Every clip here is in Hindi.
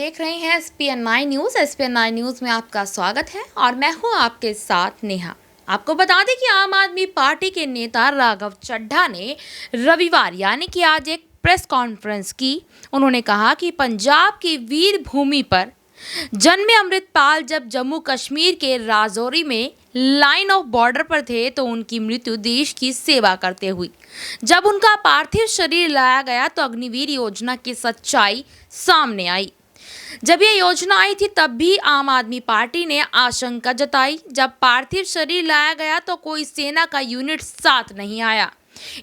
देख रहे हैं SPN9 न्यूज़। SPN9 न्यूज़ में आपका स्वागत है और मैं हूं आपके साथ नेहा। आपको बता दें कि आम आदमी पार्टी के नेता राघव चड्ढा ने रविवार यानी कि आज एक प्रेस कॉन्फ्रेंस की। उन्होंने कहा कि पंजाब की वीर भूमि पर जन्मे अमृतपाल जब जम्मू कश्मीर के राजौरी में लाइन ऑफ बॉर्डर पर थे तो उनकी मृत्यु देश की सेवा करते हुई। जब उनका पार्थिव शरीर लाया गया तो अग्निवीर योजना की सच्चाई सामने आई। जब यह योजना आई थी तब भी आम आदमी पार्टी ने आशंका जताई। जब पार्थिव शरीर लाया गया तो कोई सेना का यूनिट साथ नहीं आया।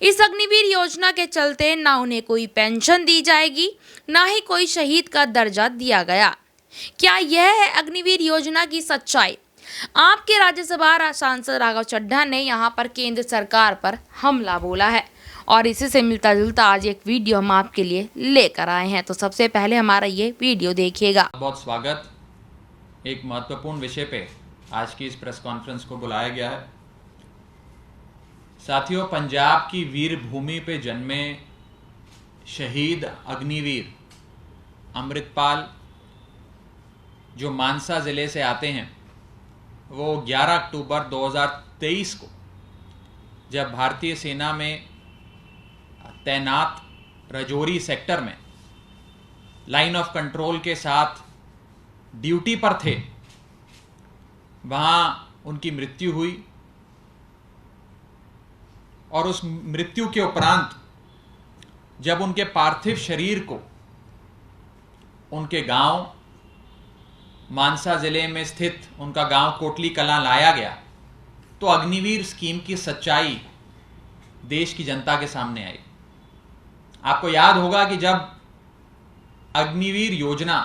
इस अग्निवीर योजना के चलते ना उन्हें कोई पेंशन दी जाएगी, ना ही कोई शहीद का दर्जा दिया गया। क्या यह है अग्निवीर योजना की सच्चाई? आपके राज्यसभा सांसद राघव चड्ढा ने यहां पर केंद्र सरकार पर हमला बोला है और इसी से मिलता जुलता आज एक वीडियो हम आपके लिए लेकर आए हैं। तो सबसे पहले हमारा ये वीडियो देखिएगा। बहुत स्वागत। एक महत्वपूर्ण विषय पे आज की इस प्रेस कॉन्फ्रेंस को बुलाया गया है। साथियों, पंजाब की वीर भूमि पे जन्मे शहीद अग्निवीर अमृतपाल जो मानसा ज़िले से आते हैं, वो 11 अक्टूबर 2023 को जब भारतीय सेना में तैनात राजौरी सेक्टर में लाइन ऑफ कंट्रोल के साथ ड्यूटी पर थे, वहाँ उनकी मृत्यु हुई और उस मृत्यु के उपरांत जब उनके पार्थिव शरीर को उनके गांव मानसा ज़िले में स्थित उनका गांव कोटली कलां लाया गया तो अग्निवीर स्कीम की सच्चाई देश की जनता के सामने आई। आपको याद होगा कि जब अग्निवीर योजना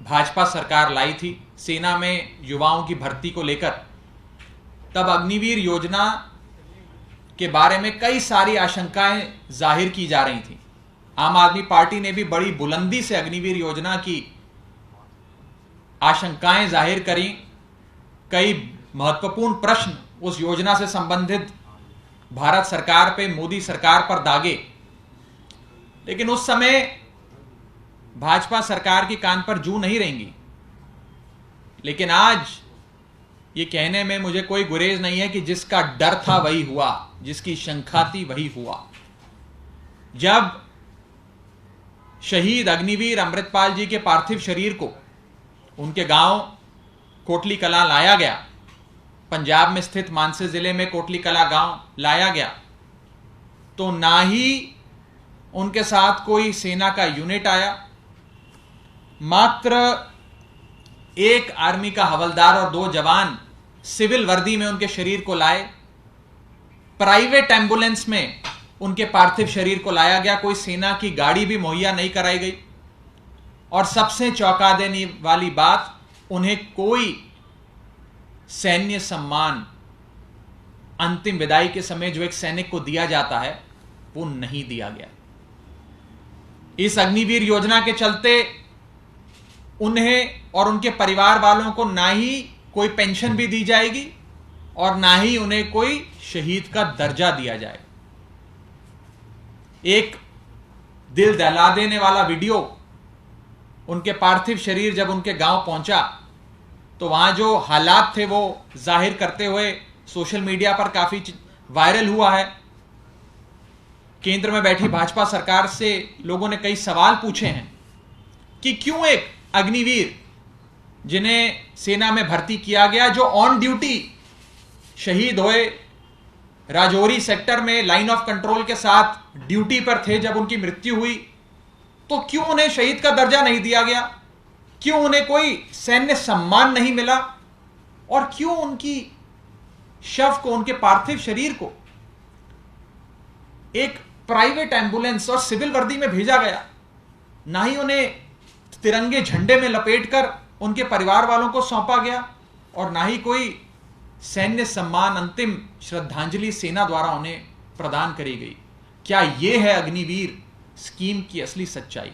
भाजपा सरकार लाई थी सेना में युवाओं की भर्ती को लेकर, तब अग्निवीर योजना के बारे में कई सारी आशंकाएं जाहिर की जा रही थी। आम आदमी पार्टी ने भी बड़ी बुलंदी से अग्निवीर योजना की आशंकाएं जाहिर करी। कई महत्वपूर्ण प्रश्न उस योजना से संबंधित भारत सरकार पे, मोदी सरकार पर दागे, लेकिन उस समय भाजपा सरकार की कान पर जू नहीं रहेंगी। लेकिन आज ये कहने में मुझे कोई गुरेज नहीं है कि जिसका डर था वही हुआ, जिसकी शंका थी वही हुआ। जब शहीद अग्निवीर अमृतपाल जी के पार्थिव शरीर को उनके गांव कोटली कलां लाया गया, पंजाब में स्थित मानसा जिले में कोटली कलां गांव लाया गया, तो ना ही उनके साथ कोई सेना का यूनिट आया। मात्र एक आर्मी का हवलदार और 2 जवान सिविल वर्दी में उनके शरीर को लाए। प्राइवेट एम्बुलेंस में उनके पार्थिव शरीर को लाया गया। कोई सेना की गाड़ी भी मुहैया नहीं कराई गई। और सबसे चौंका देने वाली बात, उन्हें कोई सैन्य सम्मान अंतिम विदाई के समय जो एक सैनिक को दिया जाता है वो नहीं दिया गया। इस अग्निवीर योजना के चलते उन्हें और उनके परिवार वालों को ना ही कोई पेंशन भी दी जाएगी और ना ही उन्हें कोई शहीद का दर्जा दिया जाएगा। एक दिल दहला देने वाला वीडियो, उनके पार्थिव शरीर जब उनके गांव पहुंचा तो वहां जो हालात थे वो जाहिर करते हुए सोशल मीडिया पर काफी वायरल हुआ है। केंद्र में बैठी भाजपा सरकार से लोगों ने कई सवाल पूछे हैं कि क्यों एक अग्निवीर जिन्हें सेना में भर्ती किया गया, जो ऑन ड्यूटी शहीद हुए, राजौरी सेक्टर में लाइन ऑफ कंट्रोल के साथ ड्यूटी पर थे, जब उनकी मृत्यु हुई तो क्यों उन्हें शहीद का दर्जा नहीं दिया गया? क्यों उन्हें कोई सैन्य सम्मान नहीं मिला? और क्यों उनकी शव को, उनके पार्थिव शरीर को एक प्राइवेट एम्बुलेंस और सिविल वर्दी में भेजा गया? ना ही उन्हें तिरंगे झंडे में लपेटकर उनके परिवार वालों को सौंपा गया और ना ही कोई सैन्य सम्मान, अंतिम श्रद्धांजलि सेना द्वारा उन्हें प्रदान करी गई। क्या यह है अग्निवीर स्कीम की असली सच्चाई?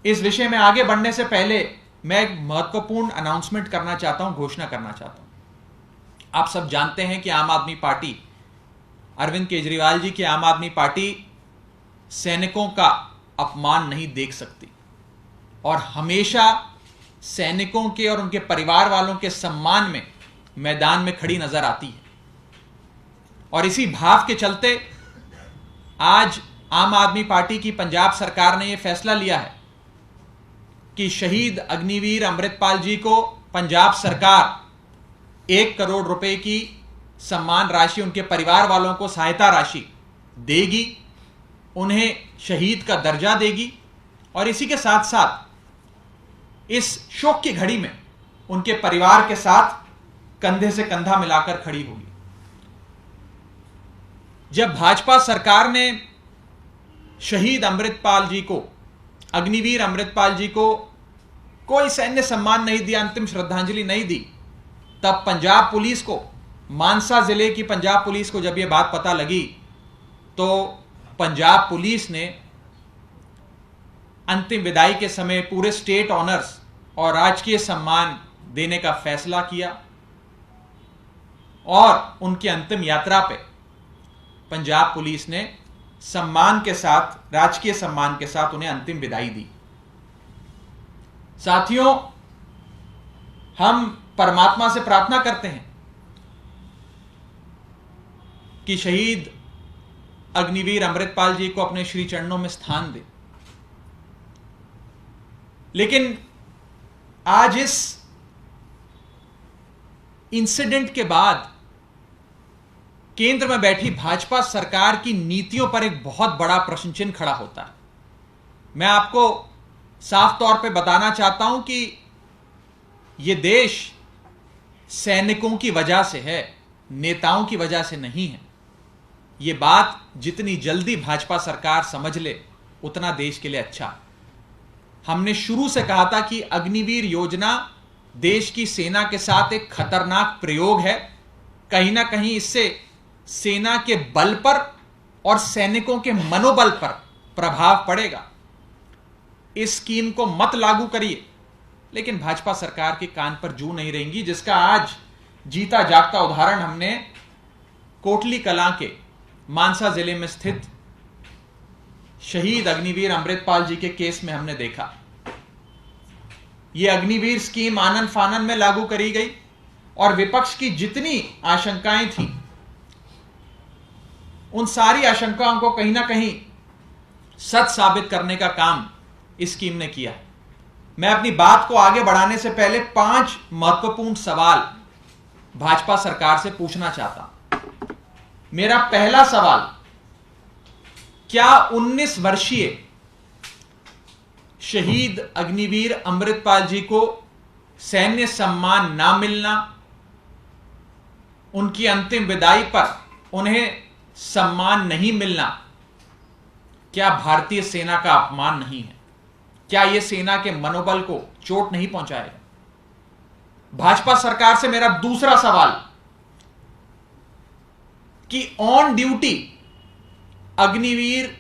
इस विषय में आगे बढ़ने से पहले मैं एक महत्वपूर्ण अनाउंसमेंट करना चाहता हूं, घोषणा करना चाहता हूं। आप सब जानते हैं कि आम आदमी पार्टी, अरविंद केजरीवाल जी की आम आदमी पार्टी सैनिकों का अपमान नहीं देख सकती। और हमेशा सैनिकों के और उनके परिवार वालों के सम्मान में मैदान में खड़ी नजर आती है। और इसी भाव के चलते आज आम आदमी पार्टी की पंजाब सरकार ने यह फैसला लिया है कि शहीद अग्निवीर अमृतपाल जी को पंजाब सरकार 1 करोड़ रुपए की सम्मान राशि, उनके परिवार वालों को सहायता राशि देगी, उन्हें शहीद का दर्जा देगी और इसी के साथ साथ इस शोक की घड़ी में उनके परिवार के साथ कंधे से कंधा मिलाकर खड़ी होगी। जब भाजपा सरकार ने शहीद अमृतपाल जी को, अग्निवीर अमृतपाल जी को कोई सैन्य सम्मान नहीं दिया, अंतिम श्रद्धांजलि नहीं दी, तब पंजाब पुलिस को, मानसा जिले की पंजाब पुलिस को जब यह बात पता लगी तो पंजाब पुलिस ने अंतिम विदाई के समय पूरे स्टेट ऑनर्स और राजकीय सम्मान देने का फैसला किया और उनकी अंतिम यात्रा पे पंजाब पुलिस ने सम्मान के साथ, राजकीय सम्मान के साथ उन्हें अंतिम विदाई दी। साथियों, हम परमात्मा से प्रार्थना करते हैं कि शहीद अग्निवीर अमृतपाल जी को अपने श्री चरणों में स्थान दे। लेकिन आज इस इंसिडेंट के बाद केंद्र में बैठी भाजपा सरकार की नीतियों पर एक बहुत बड़ा प्रश्न चिन्ह खड़ा होता है। मैं आपको साफ तौर पे बताना चाहता हूं कि यह देश सैनिकों की वजह से है, नेताओं की वजह से नहीं है। यह बात जितनी जल्दी भाजपा सरकार समझ ले उतना देश के लिए अच्छा। हमने शुरू से कहा था कि अग्निवीर योजना देश की सेना के साथ एक खतरनाक प्रयोग है। कहीं ना कहीं इससे सेना के बल पर और सैनिकों के मनोबल पर प्रभाव पड़ेगा। इस स्कीम को मत लागू करिए। लेकिन भाजपा सरकार के कान पर जू नहीं रहेंगी, जिसका आज जीता जागता उदाहरण हमने कोटली कलां के मानसा जिले में स्थित शहीद अग्निवीर अमृतपाल जी के केस में हमने देखा। यह अग्निवीर स्कीम आनन फानन में लागू करी गई और विपक्ष की जितनी आशंकाएं थी उन सारी आशंकाओं को कहीं ना कहीं सच साबित करने का काम इस स्कीम ने किया। मैं अपनी बात को आगे बढ़ाने से पहले 5 महत्वपूर्ण सवाल भाजपा सरकार से पूछना चाहता हूं। मेरा पहला सवाल, क्या 19 वर्षीय शहीद अग्निवीर अमृतपाल जी को सैन्य सम्मान ना मिलना, उनकी अंतिम विदाई पर उन्हें सम्मान नहीं मिलना, क्या भारतीय सेना का अपमान नहीं है? क्या यह सेना के मनोबल को चोट नहीं पहुंचाएगा? भाजपा सरकार से मेरा दूसरा सवाल कि ऑन ड्यूटी अग्निवीर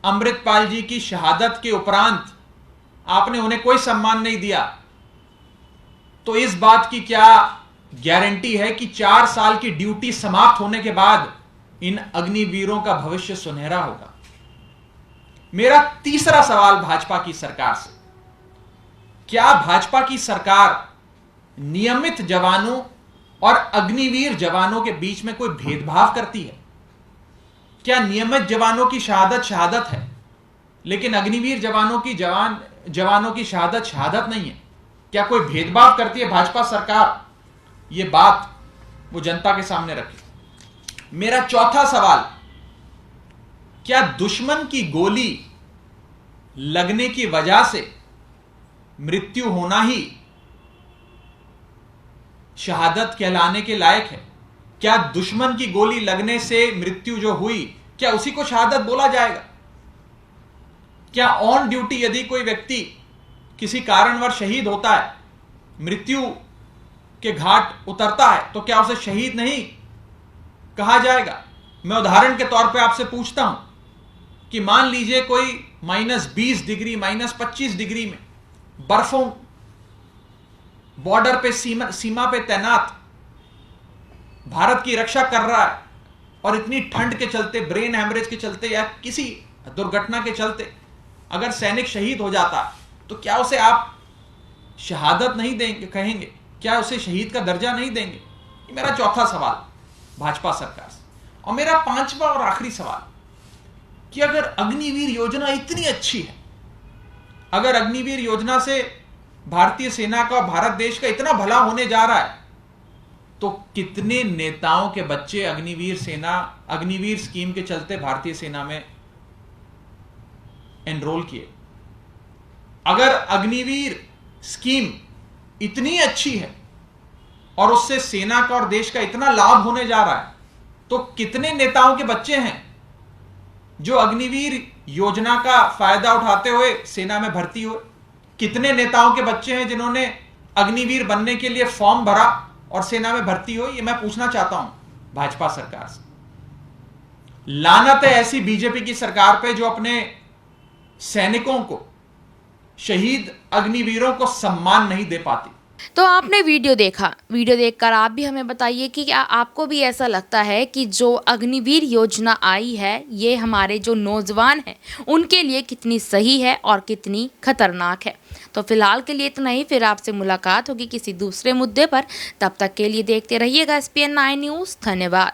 अमृतपाल जी की शहादत के उपरांत आपने उन्हें कोई सम्मान नहीं दिया, तो इस बात की क्या गारंटी है कि 4 साल की ड्यूटी समाप्त होने के बाद इन अग्निवीरों का भविष्य सुनहरा होगा? मेरा तीसरा सवाल भाजपा की सरकार से, क्या भाजपा की सरकार नियमित जवानों और अग्निवीर जवानों के बीच में कोई भेदभाव करती है? क्या नियमित जवानों की शहादत शहादत है लेकिन अग्निवीर जवानों की शहादत शहादत नहीं है? क्या कोई भेदभाव करती है भाजपा सरकार? यह बात वो जनता के सामने रखे। मेरा चौथा सवाल, क्या दुश्मन की गोली लगने की वजह से मृत्यु होना ही शहादत कहलाने के लायक है? क्या दुश्मन की गोली लगने से मृत्यु जो हुई, क्या उसी को शहादत बोला जाएगा? क्या ऑन ड्यूटी यदि कोई व्यक्ति किसी कारणवश शहीद होता है, मृत्यु के घाट उतरता है, तो क्या उसे शहीद नहीं कहा जाएगा? मैं उदाहरण के तौर पे आपसे पूछता हूं कि मान लीजिए कोई -20 डिग्री, -25 डिग्री में बर्फों बॉर्डर पे सीमा पे तैनात भारत की रक्षा कर रहा है और इतनी ठंड के चलते, ब्रेन हैमरेज के चलते या किसी दुर्घटना के चलते अगर सैनिक शहीद हो जाता है तो क्या उसे आप शहादत नहीं देंगे, कहेंगे? क्या उसे शहीद का दर्जा नहीं देंगे? ये मेरा चौथा सवाल भाजपा सरकार से। और मेरा पांचवा और आखिरी सवाल कि अगर अग्निवीर योजना इतनी अच्छी है, अगर अग्निवीर योजना से भारतीय सेना का, भारत देश का इतना भला होने जा रहा है, तो कितने नेताओं के बच्चे अग्निवीर स्कीम के चलते भारतीय सेना में एनरोल किए? अगर अग्निवीर स्कीम इतनी अच्छी है और उससे सेना का और देश का इतना लाभ होने जा रहा है, तो कितने नेताओं के बच्चे हैं जो अग्निवीर योजना का फायदा उठाते हुए सेना में भर्ती हुए? कितने नेताओं के बच्चे हैं जिन्होंने अग्निवीर बनने के लिए फॉर्म भरा और सेना में भर्ती हुई? ये मैं पूछना चाहता हूं भाजपा सरकार से। लानत है ऐसी बीजेपी की सरकार पे जो अपने सैनिकों को, शहीद अग्निवीरों को सम्मान नहीं दे पाती। तो आपने वीडियो देखा, वीडियो देखकर आप भी हमें बताइए कि क्या आपको भी ऐसा लगता है कि जो अग्निवीर योजना आई है ये हमारे जो नौजवान हैं उनके लिए कितनी सही है और कितनी खतरनाक है? तो फिलहाल के लिए इतना ही, फिर आपसे मुलाकात होगी किसी दूसरे मुद्दे पर। तब तक के लिए देखते रहिएगा SPN9 न्यूज़। धन्यवाद।